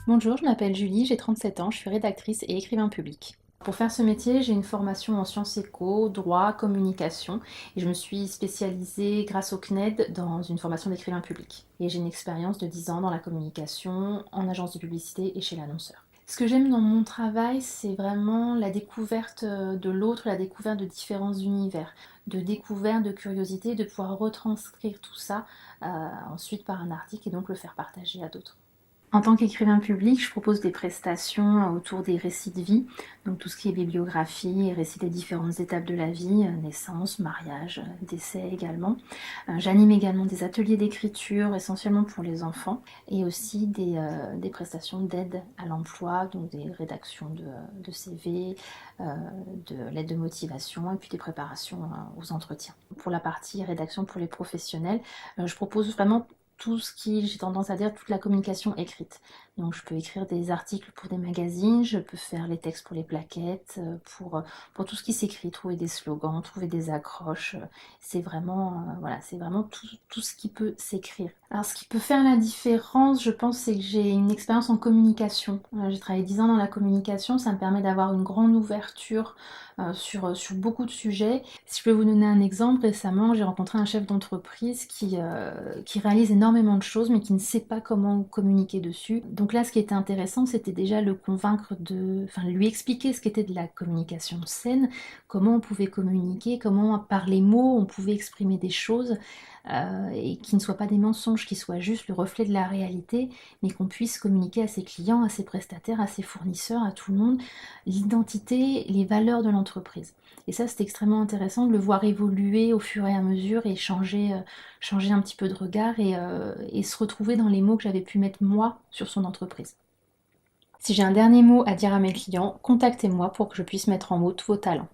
Bonjour, je m'appelle Julie, j'ai 37 ans, je suis rédactrice et écrivain public. Pour faire ce métier, j'ai une formation en sciences éco, droit, communication et je me suis spécialisée grâce au CNED dans une formation d'écrivain public. Et j'ai une expérience de 10 ans dans la communication, en agence de publicité et chez l'annonceur. Ce que j'aime dans mon travail, c'est vraiment la découverte de l'autre, la découverte de différents univers, de découverte, de curiosité, de pouvoir retranscrire tout ça ensuite par un article et donc le faire partager à d'autres. En tant qu'écrivain public, je propose des prestations autour des récits de vie, donc tout ce qui est bibliographie et récits des différentes étapes de la vie, naissance, mariage, décès également. J'anime également des ateliers d'écriture, essentiellement pour les enfants, et aussi des prestations d'aide à l'emploi, donc des rédactions de CV, euh, de l'aide de motivation, et puis des préparations aux entretiens. Pour la partie rédaction pour les professionnels, je propose vraiment tout ce qui, j'ai tendance à dire, toute la communication écrite. Donc je peux écrire des articles pour des magazines, je peux faire les textes pour les plaquettes, pour tout ce qui s'écrit, trouver des slogans, trouver des accroches. C'est vraiment, voilà, c'est vraiment tout ce qui peut s'écrire. Alors ce qui peut faire la différence, je pense, c'est que j'ai une expérience en communication. J'ai travaillé 10 ans dans la communication, ça me permet d'avoir une grande ouverture sur beaucoup de sujets. Si je peux vous donner un exemple, récemment j'ai rencontré un chef d'entreprise qui réalise énormément de choses mais qui ne sait pas comment communiquer dessus. Donc là ce qui était intéressant c'était déjà le convaincre enfin lui expliquer ce qu'était de la communication saine, comment on pouvait communiquer, comment par les mots on pouvait exprimer des choses et qui ne soient pas des mensonges, qui soient juste le reflet de la réalité, mais qu'on puisse communiquer à ses clients, à ses prestataires, à ses fournisseurs, à tout le monde, l'identité, les valeurs de l'entreprise. Et ça, c'est extrêmement intéressant de le voir évoluer au fur et à mesure et changer un petit peu de regard et se retrouver dans les mots que j'avais pu mettre moi sur son entreprise. Si j'ai un dernier mot à dire à mes clients, contactez-moi pour que je puisse mettre en mots tous vos talents.